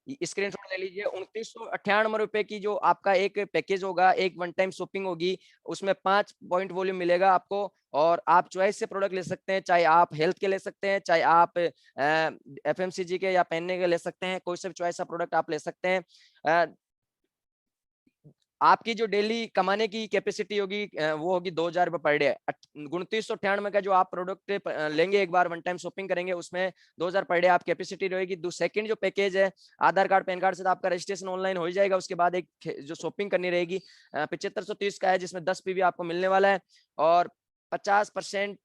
Screenshot ले लीजिए। 2998 रुपए की जो आपका एक पैकेज होगा, एक वन टाइम शॉपिंग होगी, उसमें 5 पॉइंट वॉल्यूम मिलेगा आपको। और आप चॉइस से प्रोडक्ट ले सकते हैं, चाहे आप हेल्थ के ले सकते हैं, चाहे आप एफएमसीजी के या पहनने के ले सकते हैं, कोई सा भी चॉइस का प्रोडक्ट आप ले सकते हैं। आपकी जो डेली कमाने की कैपेसिटी होगी वो होगी 2,000 रुपए पर डे। 2998 का जो आप प्रोडक्ट लेंगे, एक बार वन टाइम शॉपिंग करेंगे, उसमें 2,000 पर डे आप कैपेसिटी रहेगी। सेकंड जो पैकेज है, आधार कार्ड पैन कार्ड से तो आपका रजिस्ट्रेशन ऑनलाइन हो ही जाएगा। उसके बाद एक जो शॉपिंग करनी रहेगी 7530 का है, जिसमें 10 पीवी आपको मिलने वाला है। और 50%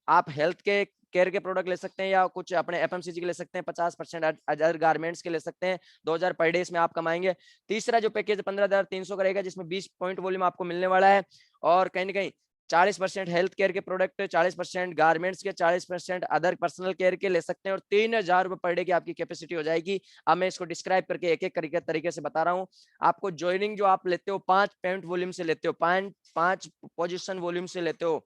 आप हेल्थ के केयर के प्रोडक्ट ले सकते हैं, या कुछ अपने एफएमसीजी के ले सकते हैं। 50% अदर गारमेंट्स के ले सकते हैं। 2,000 पर डे इसमें आप कमाएंगे। तीसरा जो पैकेज 15,300 का रहेगा, जिसमें 20 पॉइंट वॉल्यूम आपको मिलने वाला है। और कहीं ना कहीं 40% हेल्थ केयर के प्रोडक्ट, 40% गारमेंट्स के, 40% अदर पर्सनल केयर के ले सकते हैं। और 3,000 रुपए पर डे की आपकी कैपेसिटी हो जाएगी। अब मैं इसको डिस्क्राइब करके एक एक तरीके से बता रहा हूँ आपको। ज्वाइनिंग जो आप लेते हो 5 पॉइंट वॉल्यूम से लेते हो, 5 पोजिशन वॉल्यूम से लेते हो,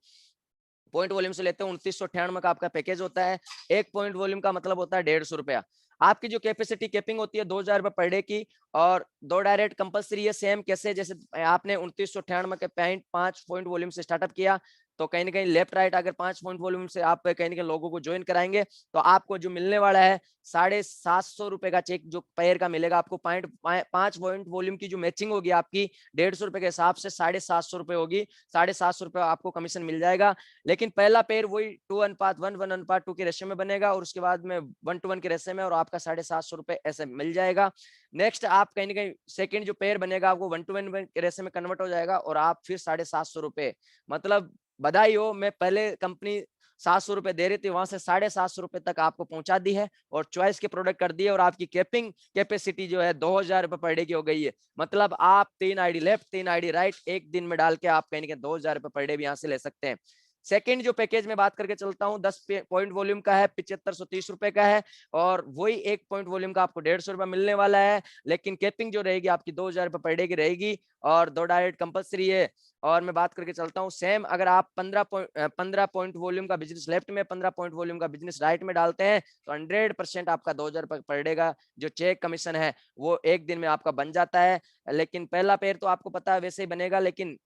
पॉइंट वॉल्यूम से लेते हैं, 2998 का आपका पैकेज होता है। एक पॉइंट वॉल्यूम का मतलब होता है 150 रुपया। आपकी जो कैपेसिटी कैपिंग होती है 2,000 रुपए पर डे की। और 2 डायरेक्ट कंपलसरी है। सेम कैसे, जैसे आपने 2998 के पॉइंट 5 पॉइंट वॉल्यूम से स्टार्टअप किया, तो कहीं ना कहीं लेफ्ट राइट अगर 5 पॉइंट वॉल्यूम से आप कहीं ना कहीं लोगों को ज्वाइन कराएंगे, तो आपको जो मिलने वाला है 750 रुपए का चेक जो पैर का मिलेगा आपको। 5 पॉइंट वॉल्यूम की जो मैचिंग होगी आपकी 150 रुपए के हिसाब से 750 रुपए होगी। 750 रुपए आपको कमीशन मिल जाएगा। लेकिन पहला पेयर वही 2:1, 1:2 के रेशो में बनेगा, और उसके बाद में 1:1 के रेशो में, और आपका 750 रुपए ऐसे मिल जाएगा। नेक्स्ट आप कहीं ना कहीं सेकंड जो पेयर बनेगा आपको 1:1 के रेशो में कन्वर्ट हो जाएगा, और आप फिर 750 रुपए, मतलब बधाई हो, मैं पहले कंपनी 700 रुपए दे रही थी, वहां से 750 रुपए तक आपको पहुंचा दी है, और चॉइस के प्रोडक्ट कर दिए। और आपकी कैपिंग कैपेसिटी जो है 2,000 रुपए पर डे की हो गई है। मतलब आप 3 आईडी लेफ्ट 3 आईडी राइट एक दिन में डाल के आप कहीं 2,000 रुपए पर डे भी यहाँ से ले सकते हैं। सेकंड जो पैकेज में बात करके चलता हूँ 10 पॉइंट वॉल्यूम का है, 7530 रुपए का है। और वही एक पॉइंट वॉल्यूम का आपको 150 रुपए मिलने वाला है। लेकिन कैपिंग जो रहेगी आपकी 2,000 रुपए पर डे की रहेगी, और 2 डायरेक्ट कंपलसरी है। और मैं बात करके चलता हूँ सेम, अगर आप 15 पॉइंट वॉल्यूम का बिजनेस लेफ्ट में, 15 पॉइंट वॉल्यूम का बिजनेस राइट में डालते हैं, तो 100% आपका 2,000 रुपए पर डे का जो चेक कमीशन है वो एक दिन में आपका बन जाता है। लेकिन पहला पेयर तो आपको पता है वैसे ही बनेगा, लेकिन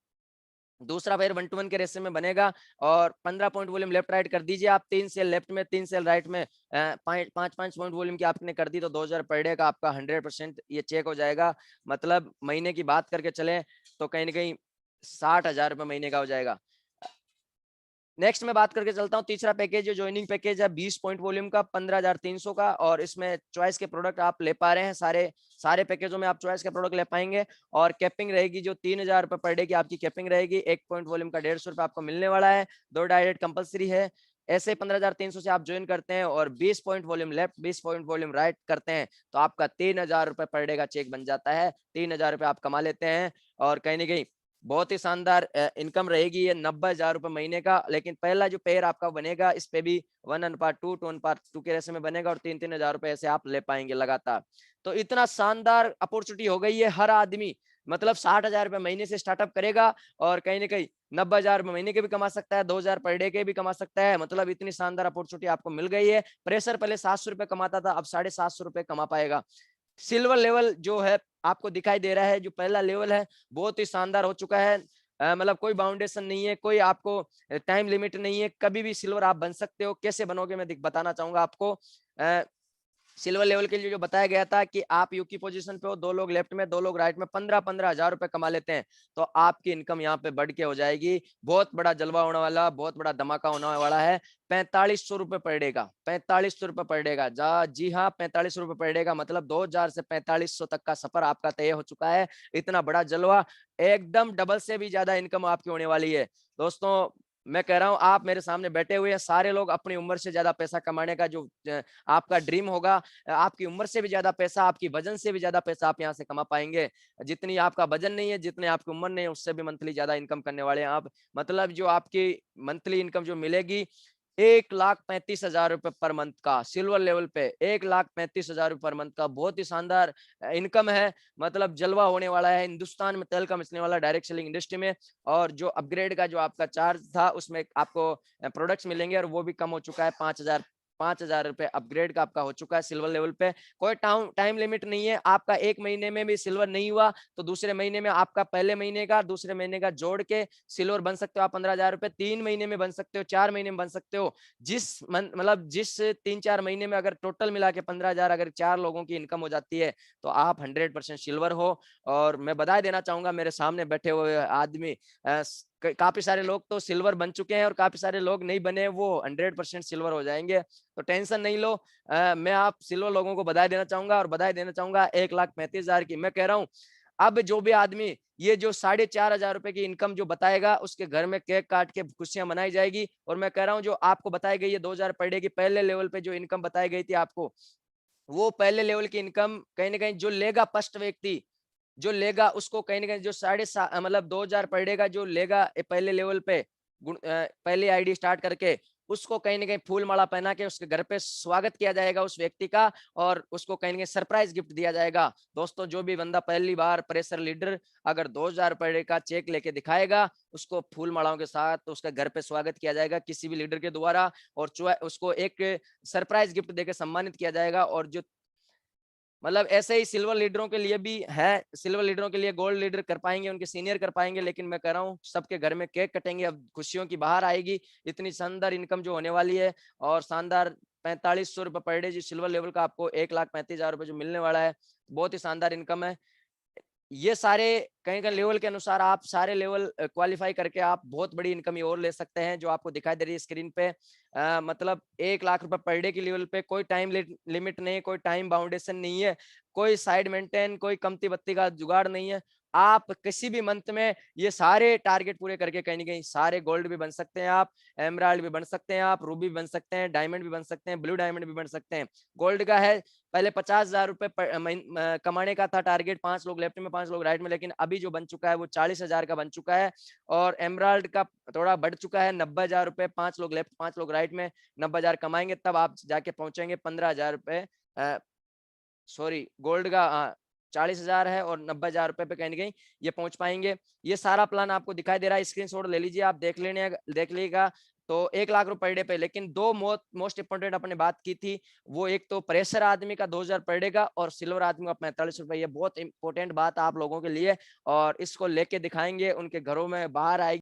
दूसरा पेयर 1:1 के रेशो में बनेगा। और 15 पॉइंट वॉल्यूम लेफ्ट राइट कर दीजिए आप, 3 सेल लेफ्ट में 3 सेल राइट में, 5 पॉइंट वॉल्यूम की आपने कर दी, तो 2,000 पर डे का आपका 100% ये चेक हो जाएगा। मतलब महीने की बात करके चले तो कहीं ना कहीं 60,000 रुपए महीने का हो जाएगा। नेक्स्ट मैं बात करके चलता हूँ तीसरा पैकेज, जो ज्वाइनिंग पैकेज है 20 पॉइंट वॉल्यूम का 15,300 का। और इसमें चॉइस के प्रोडक्ट आप ले पा रहे हैं, सारे सारे पैकेजों में आप चॉइस के प्रोडक्ट ले पाएंगे। और कैपिंग रहेगी जो 3,000 रुपए पर डे की आपकी कैपिंग रहेगी। एक पॉइंट वॉल्यूम का 150 रुपए आपको मिलने वाला है। 2 डायरेक्ट कंपलसरी है। ऐसे 15,300 से आप ज्वाइन करते हैं और 20 point volume left 20 point volume right करते हैं, तो आपका 3,000 रुपए पर डे का चेक बन जाता है। 3,000 रुपए आप कमा लेते हैं। और कहीं ना कहीं बहुत ही शानदार इनकम रहेगी ये 90,000 रुपए महीने का। लेकिन पहला जो पेयर आपका बनेगा इस पे भी 1:2 2:2 के रेशो में बनेगा, और 3,000 रुपए ऐसे आप ले पाएंगे लगातार। तो इतना शानदार अपॉर्चुनिटी हो गई है। हर आदमी मतलब 60,000 रुपए महीने से स्टार्टअप करेगा, और कहीं ना कहीं 90,000 रुपए महीने के भी कमा सकता है, 2,000 पर डे के भी कमा सकता है। मतलब इतनी शानदार अपॉर्चुनिटी आपको मिल गई है। प्रेशर पहले 700 रुपए कमाता था, अब 750 रुपए कमा पाएगा। सिल्वर लेवल जो है आपको दिखाई दे रहा है, जो पहला लेवल है बहुत ही शानदार हो चुका है। मतलब कोई बाउंडेशन नहीं है, कोई आपको टाइम लिमिट नहीं है, कभी भी सिल्वर आप बन सकते हो। कैसे बनोगे मैं बताना चाहूंगा आपको। सिल्वर लेवल के लिए जो बताया गया था कि आप यू की पोजीशन पे हो, 2 लोग लेफ्ट में 2 लोग राइट में 15-15 हजार रुपए कमा लेते हैं, तो आपकी इनकम यहाँ पे बढ़ के हो जाएगी। बहुत बड़ा जलवा होने वाला, बहुत बड़ा धमाका होने वाला है। 4500 रुपए पर डे का, 4500 रुपए पर डे का, जी हाँ 4500 रुपए पर डे का, मतलब 2,000 से 4500 तक का सफर आपका तय हो चुका है। इतना बड़ा जलवा, एकदम डबल से भी ज्यादा इनकम आपकी होने वाली है। दोस्तों मैं कह रहा हूं, आप मेरे सामने बैठे हुए हैं सारे लोग अपनी उम्र से ज्यादा पैसा कमाने का जो आपका ड्रीम होगा, आपकी उम्र से भी ज्यादा पैसा, आपकी वजन से भी ज्यादा पैसा आप यहाँ से कमा पाएंगे। जितनी आपका वजन नहीं है, जितने आपकी उम्र नहीं है, उससे भी मंथली ज्यादा इनकम करने वाले हैं आप। मतलब जो आपकी मंथली इनकम जो मिलेगी 1,35,000 रुपए पर मंथ का, सिल्वर लेवल पे 1,35,000 रुपए पर मंथ का, बहुत ही शानदार इनकम है। मतलब जलवा होने वाला है हिंदुस्तान में, तेल का मिचने वाला डायरेक्ट सेलिंग इंडस्ट्री में। और जो अपग्रेड का जो आपका चार्ज था उसमें आपको प्रोडक्ट्स मिलेंगे, और वो भी कम हो चुका है 5,000 5,000 रुपए अपग्रेड का आपका हो चुका है सिल्वर लेवल पे। कोई टाइम लिमिट नहीं है, आपका 1 महीने में भी सिल्वर नहीं हुआ तो दूसरे महीने में आपका पहले महीने का दूसरे महीने का जोड़ के सिल्वर बन सकते हो आप 15,000 रुपए, 3 महीने में बन सकते हो, 4 महीने में बन सकते हो। मतलब जिस 3-4 महीने में अगर टोटल मिला के 15,000 अगर 4 लोगों की इनकम हो जाती है तो आप 100% सिल्वर हो। और मैं बधाई देना चाहूंगा मेरे सामने बैठे हुए आदमी, काफी सारे लोग तो सिल्वर बन चुके हैं और काफी सारे लोग नहीं बने, वो 100% सिल्वर हो जाएंगे, तो टेंशन नहीं लो। मैं आप सिल्वर लोगों को बधाई देना चाहूंगा और बधाई देना चाहूंगा 1,35,000 की। मैं कह रहा हूँ अब जो भी आदमी ये जो 4,500 रुपए की इनकम जो बताएगा उसके घर में केक काट के खुशियां मनाई जाएगी। और मैं कह रहा हूँ जो आपको बताई गई है 2,000 पर डे की पहले लेवल पे जो इनकम बताई गई थी आपको, वो पहले लेवल की इनकम कहीं ना कहीं जो लेगा फर्स्ट व्यक्ति जो लेगा उसको कहीं ना कहीं जो मतलब 2,000 पर डे का जो लेगा पहले लेवल पे पहली आईडी स्टार्ट करके, उसको कहीं ना कहीं फूल माला पहना के उसके घर पे स्वागत किया जाएगा उस व्यक्ति का, और उसको कहीं ना कहीं सरप्राइज गिफ्ट दिया जाएगा। दोस्तों जो भी बंदा पहली बार प्रेशर लीडर अगर 2,000 पर डे का चेक लेके दिखाएगा उसको फूल मालाओं के साथ तो उसका घर पे स्वागत किया जाएगा किसी भी लीडर के द्वारा, और उसको एक सरप्राइज गिफ्ट देकर सम्मानित किया जाएगा। और जो मतलब ऐसे ही सिल्वर लीडरों के लिए भी है, सिल्वर लीडरों के लिए गोल्ड लीडर कर पाएंगे, उनके सीनियर कर पाएंगे, लेकिन मैं कह रहा हूँ सबके घर में केक कटेंगे, अब खुशियों की बाहर आएगी, इतनी शानदार इनकम जो होने वाली है। और शानदार 4,500 रुपए पर डे जो सिल्वर लेवल का आपको 1,35,000 रुपए जो मिलने वाला है, बहुत ही शानदार इनकम है। ये सारे कहीं का लेवल के अनुसार आप सारे लेवल क्वालिफाई करके आप बहुत बड़ी इनकम और ले सकते हैं जो आपको दिखाई दे रही है स्क्रीन पे। मतलब 1,00,000 रुपए पर डे के लेवल पे कोई टाइम लिमिट नहीं है, कोई टाइम बाउंडेशन नहीं है, कोई साइड मेंटेन, कोई कमती बत्ती का जुगाड़ नहीं है। आप किसी भी मंथ में ये सारे टारगेट पूरे करके कहीं ना कहीं सारे गोल्ड भी बन सकते हैं, आप एमराल्ड भी बन सकते हैं, आप रूबी भी बन सकते हैं, डायमंड भी बन सकते हैं, ब्लू डायमंड भी बन सकते हैं। गोल्ड का है पहले 50,000 रुपए कमाने का था टारगेट, 5 लोग लेफ्ट में 5 लोग राइट में, लेकिन अभी जो बन चुका है वो 40,000 का बन चुका है। और एमराल्ड का थोड़ा बढ़ चुका है 90,000 रुपए, 5 लोग लेफ्ट 5 लोग राइट में 90,000 कमाएंगे तब आप जाके पहुंचेंगे 15,000 रुपए। सॉरी गोल्ड का 40,000 है और 90,000 रुपए पे कहीं ना कहीं ये पहुंच पाएंगे। ये सारा प्लान आपको दिखाई दे रहा है, स्क्रीनशॉट ले लीजिए, आप देख लीजिएगा। तो 1,00,000 रुपए पर डे पे, लेकिन दो मोस्ट इंपोर्टेंट अपने बात की थी, वो एक तो प्रेशर आदमी का 2,000 पर डे का और सिल्वर आदमी का 45 रुपए, ये बहुत इंपॉर्टेंट बात आप लोगों के लिए, और इसको लेके दिखाएंगे उनके घरों में बाहर आएगी।